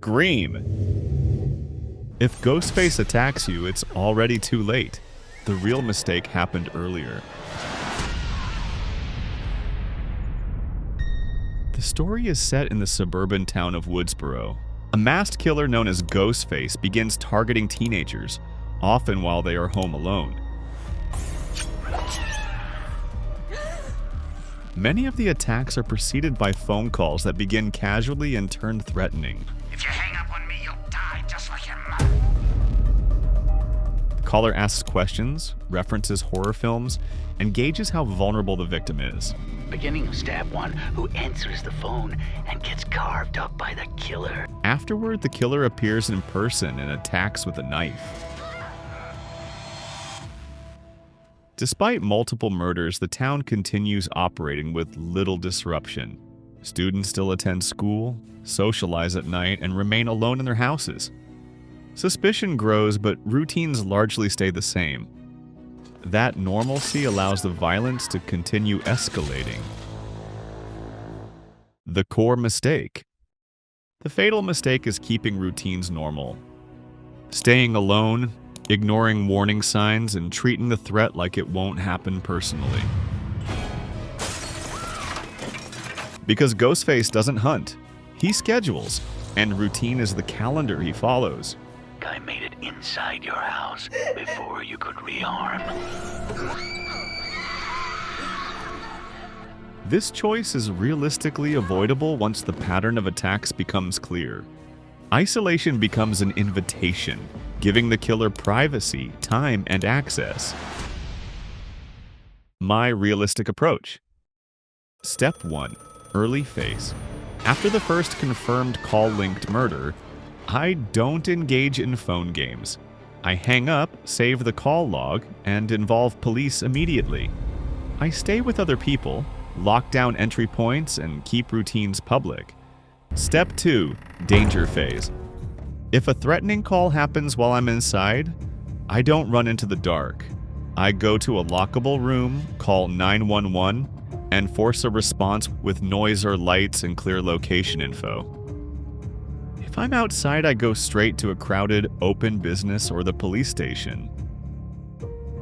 scream. If Ghostface attacks you, it's already too late. The real mistake happened earlier. The story is set in the suburban town of Woodsboro. A masked killer known as Ghostface begins targeting teenagers, often while they are home alone. Many of the attacks are preceded by phone calls that begin casually and turn threatening. If you hang up on me, you'll die just like him. The caller asks questions, references horror films, and gauges how vulnerable the victim is. Beginning of step 1, who answers the phone and gets carved up by the killer. Afterward, the killer appears in person and attacks with a knife. Despite multiple murders, the town continues operating with little disruption. Students still attend school, socialize at night, and remain alone in their houses. Suspicion grows, but routines largely stay the same. That normalcy allows the violence to continue escalating. The core mistake. The fatal mistake is keeping routines normal. Staying alone, ignoring warning signs, and treating the threat like it won't happen personally. Because Ghostface doesn't hunt, he schedules, and routine is the calendar he follows. Guy made it inside your house before you could rearm. This choice is realistically avoidable once the pattern of attacks becomes clear. Isolation becomes an invitation, giving the killer privacy, time, and access. My realistic approach. Step 1. Early phase. After the first confirmed call-linked murder, I don't engage in phone games. I hang up, save the call log, and involve police immediately. I stay with other people, lock down entry points, and keep routines public. Step 2. Danger phase. If a threatening call happens while I'm inside, I don't run into the dark. I go to a lockable room, call 911, and force a response with noise or lights and clear location info. If I'm outside, I go straight to a crowded, open business or the police station.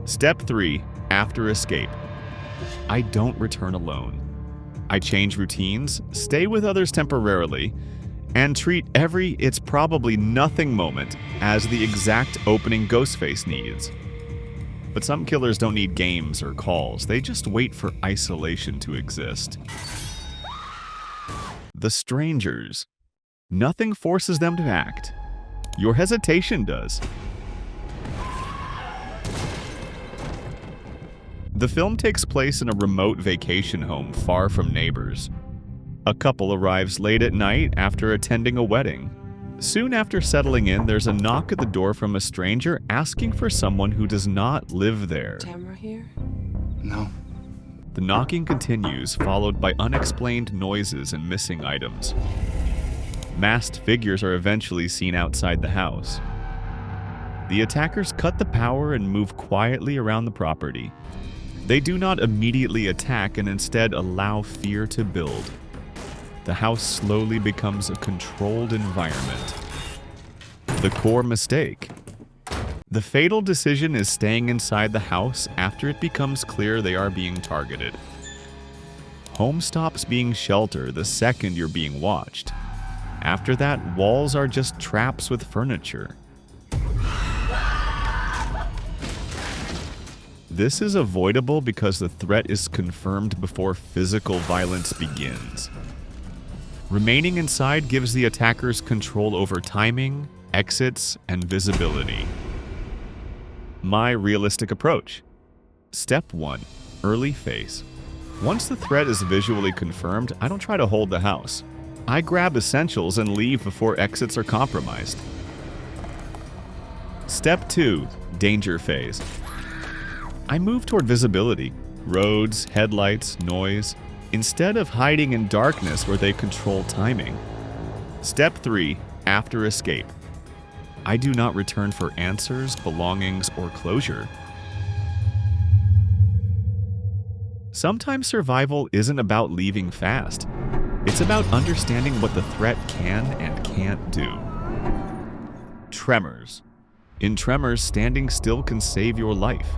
Step 3. After escape. I don't return alone. I change routines, stay with others temporarily, and treat every "it's probably nothing" moment as the exact opening Ghostface needs. But some killers don't need games or calls, they just wait for isolation to exist. The strangers. Nothing forces them to act. Your hesitation does. The film takes place in a remote vacation home far from neighbors. A couple arrives late at night after attending a wedding. Soon after settling in, there's a knock at the door from a stranger asking for someone who does not live there. Tamara here? No. The knocking continues, followed by unexplained noises and missing items. Masked figures are eventually seen outside the house. The attackers cut the power and move quietly around the property. They do not immediately attack and instead allow fear to build. The house slowly becomes a controlled environment. The core mistake. The fatal decision is staying inside the house after it becomes clear they are being targeted. Home stops being shelter the second you're being watched. After that, walls are just traps with furniture. This is avoidable because the threat is confirmed before physical violence begins. Remaining inside gives the attackers control over timing, exits, and visibility. My realistic approach. Step 1. Early phase. Once the threat is visually confirmed, I don't try to hold the house. I grab essentials and leave before exits are compromised. Step 2. Danger phase. I move toward visibility, roads, headlights, noise, instead of hiding in darkness where they control timing. Step 3. After escape. I do not return for answers, belongings, or closure. Sometimes survival isn't about leaving fast. It's about understanding what the threat can and can't do. Tremors. In Tremors, standing still can save your life.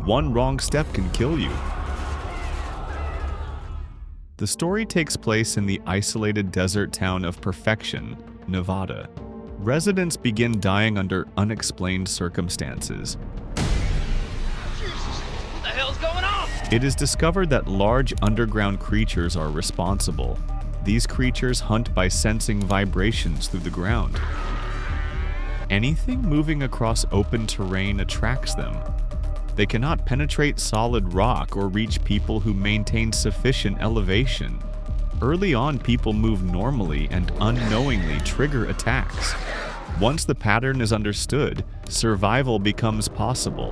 One wrong step can kill you. The story takes place in the isolated desert town of Perfection, Nevada. Residents begin dying under unexplained circumstances. Jesus, what the hell's going on? It is discovered that large underground creatures are responsible. These creatures hunt by sensing vibrations through the ground. Anything moving across open terrain attracts them. They cannot penetrate solid rock or reach people who maintain sufficient elevation. Early on, people move normally and unknowingly trigger attacks. Once the pattern is understood, survival becomes possible.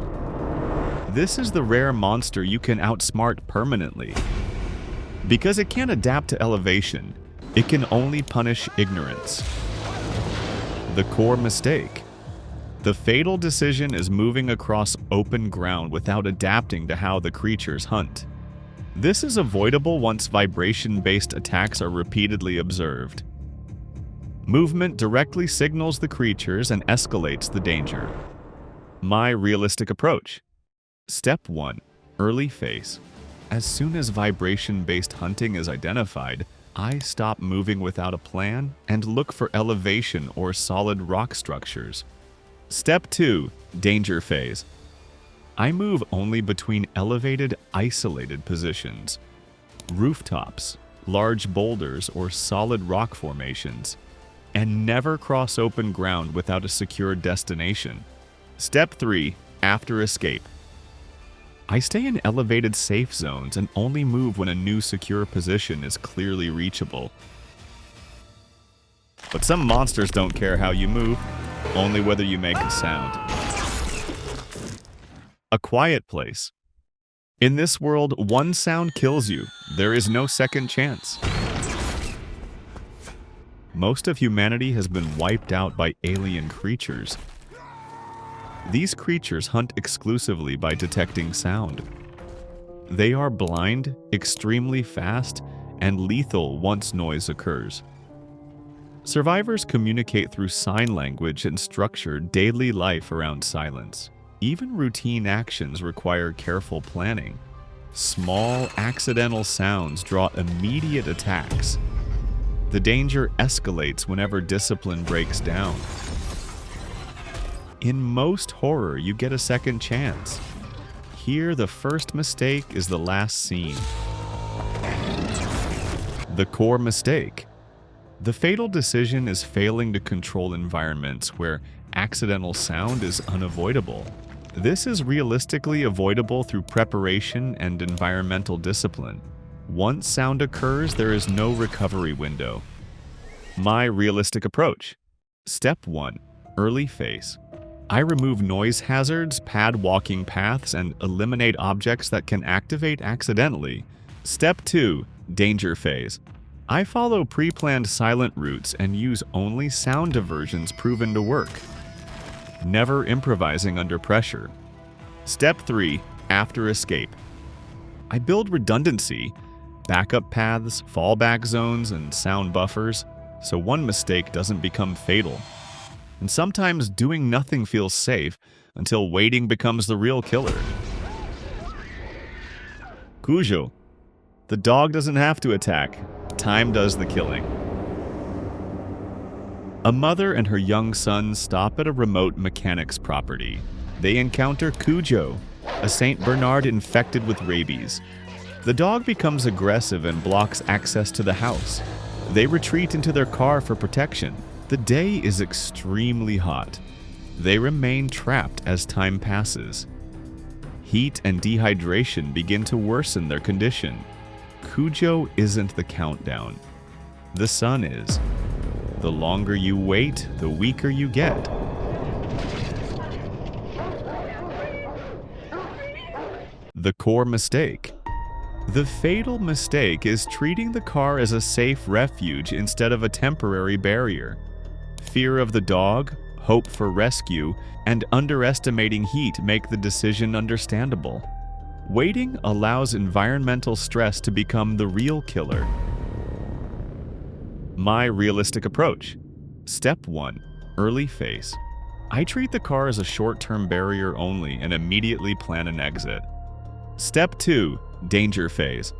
This is the rare monster you can outsmart permanently. Because it can't adapt to elevation, it can only punish ignorance. The core mistake. The fatal decision is moving across open ground without adapting to how the creatures hunt. This is avoidable once vibration-based attacks are repeatedly observed. Movement directly signals the creatures and escalates the danger. My realistic approach. Step 1. Early phase. As soon as vibration-based hunting is identified, I stop moving without a plan and look for elevation or solid rock structures. Step 2. Danger phase. I move only between elevated, isolated positions. Rooftops, large boulders, or solid rock formations. And never cross open ground without a secure destination. Step 3. After escape. I stay in elevated safe zones and only move when a new secure position is clearly reachable. But some monsters don't care how you move, only whether you make a sound. A quiet place. In this world, one sound kills you. There is no second chance. Most of humanity has been wiped out by alien creatures. These creatures hunt exclusively by detecting sound. They are blind, extremely fast, and lethal once noise occurs. Survivors communicate through sign language and structure daily life around silence. Even routine actions require careful planning. Small, accidental sounds draw immediate attacks. The danger escalates whenever discipline breaks down. In most horror, you get a second chance. Here, the first mistake is the last scene. The core mistake. The fatal decision is failing to control environments where accidental sound is unavoidable. This is realistically avoidable through preparation and environmental discipline. Once sound occurs, there is no recovery window. My realistic approach. Step 1. Early phase. I remove noise hazards, pad walking paths, and eliminate objects that can activate accidentally. Step 2. Danger phase. I follow pre-planned silent routes and use only sound diversions proven to work. Never improvising under pressure. Step 3. After escape. I build redundancy, backup paths, fallback zones, and sound buffers, so one mistake doesn't become fatal. And sometimes doing nothing feels safe until waiting becomes the real killer. Cujo. The dog doesn't have to attack. Time does the killing. A mother and her young son stop at a remote mechanic's property. They encounter Cujo, a Saint Bernard infected with rabies. The dog becomes aggressive and blocks access to the house. They retreat into their car for protection. The day is extremely hot. They remain trapped as time passes. Heat and dehydration begin to worsen their condition. Cujo isn't the countdown. The sun is. The longer you wait, the weaker you get. The core mistake. The fatal mistake is treating the car as a safe refuge instead of a temporary barrier. Fear of the dog, hope for rescue, and underestimating heat make the decision understandable. Waiting allows environmental stress to become the real killer. My realistic approach. Step 1. early phase. I treat the car as a short-term barrier only and immediately plan an exit. Step 2, danger phase.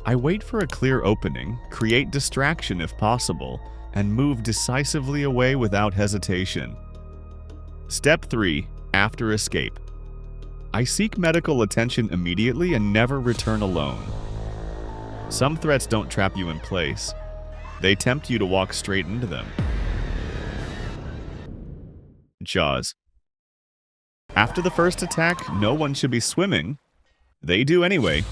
I wait for a clear opening, create distraction if possible, and move decisively away without hesitation. Step 3, after escape. I seek medical attention immediately and never return alone. Some threats don't trap you in place. They tempt you to walk straight into them. Jaws. After the first attack, no one should be swimming. They do anyway.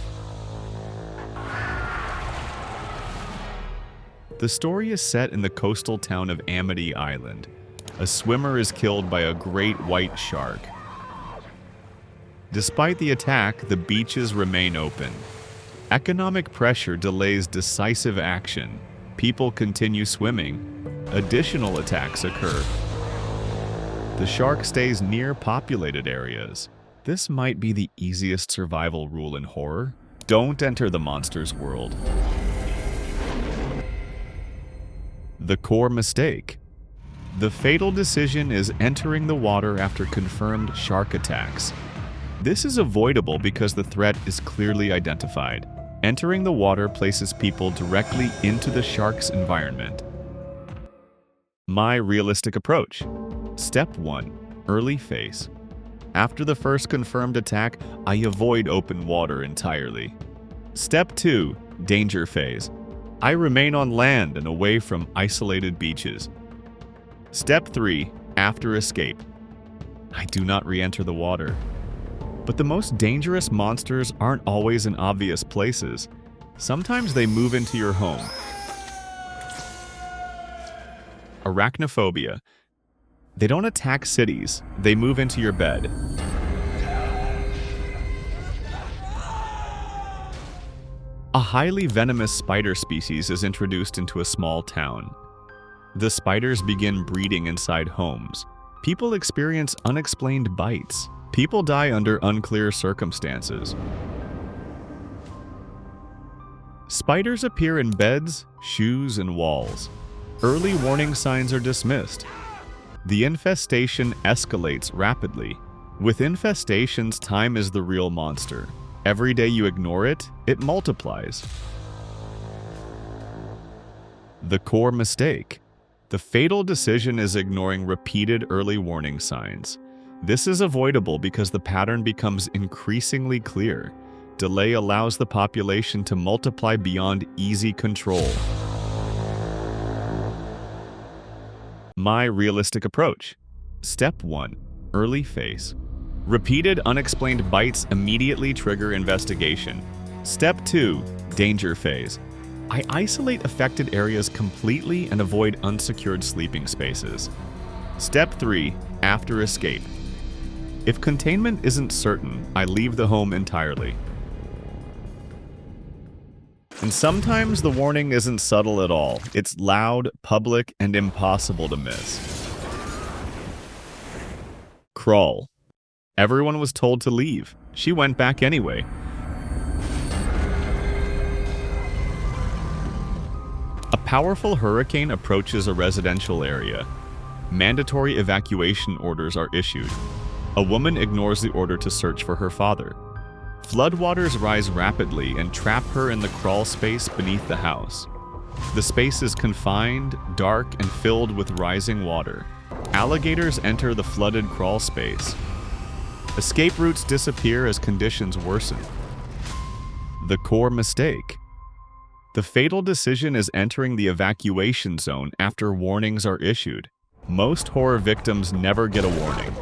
The story is set in the coastal town of Amity Island. A swimmer is killed by a great white shark. Despite the attack, the beaches remain open. Economic pressure delays decisive action. People continue swimming. Additional attacks occur. The shark stays near populated areas. This might be the easiest survival rule in horror. Don't enter the monster's world. The core mistake. The fatal decision is entering the water after confirmed shark attacks. This is avoidable because the threat is clearly identified. Entering the water places people directly into the shark's environment. My realistic approach. Step 1, early phase. After the first confirmed attack, I avoid open water entirely. Step 2, danger phase. I remain on land and away from isolated beaches. Step 3, after escape. I do not re-enter the water. But the most dangerous monsters aren't always in obvious places. Sometimes they move into your home. Arachnophobia. They don't attack cities, they move into your bed. A highly venomous spider species is introduced into a small town. The spiders begin breeding inside homes. People experience unexplained bites. People die under unclear circumstances. Spiders appear in beds, shoes, and walls. Early warning signs are dismissed. The infestation escalates rapidly. With infestations, time is the real monster. Every day you ignore it, it multiplies. The core mistake. The fatal decision is ignoring repeated early warning signs. This is avoidable because the pattern becomes increasingly clear. Delay allows the population to multiply beyond easy control. My realistic approach. Step 1, early phase. Repeated unexplained bites immediately trigger investigation. Step 2, danger phase. I isolate affected areas completely and avoid unsecured sleeping spaces. Step 3, after escape. If containment isn't certain, I leave the home entirely. And sometimes the warning isn't subtle at all. It's loud, public, and impossible to miss. Crawl. Everyone was told to leave. She went back anyway. A powerful hurricane approaches a residential area. Mandatory evacuation orders are issued. A woman ignores the order to search for her father. Floodwaters rise rapidly and trap her in the crawl space beneath the house. The space is confined, dark, and filled with rising water. Alligators enter the flooded crawl space. Escape routes disappear as conditions worsen. The core mistake. The fatal decision is entering the evacuation zone after warnings are issued. Most horror victims never get a warning.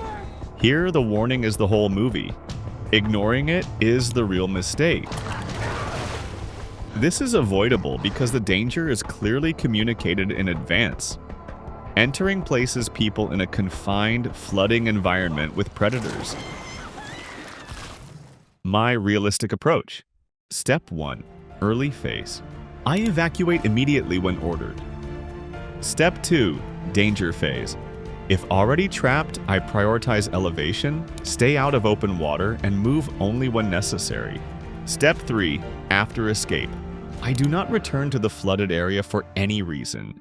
Here, the warning is the whole movie. Ignoring it is the real mistake. This is avoidable because the danger is clearly communicated in advance. Entering places people in a confined, flooding environment with predators. My realistic approach. Step 1, early phase. I evacuate immediately when ordered. Step 2, danger phase. If already trapped, I prioritize elevation, stay out of open water, and move only when necessary. Step 3, after escape. I do not return to the flooded area for any reason.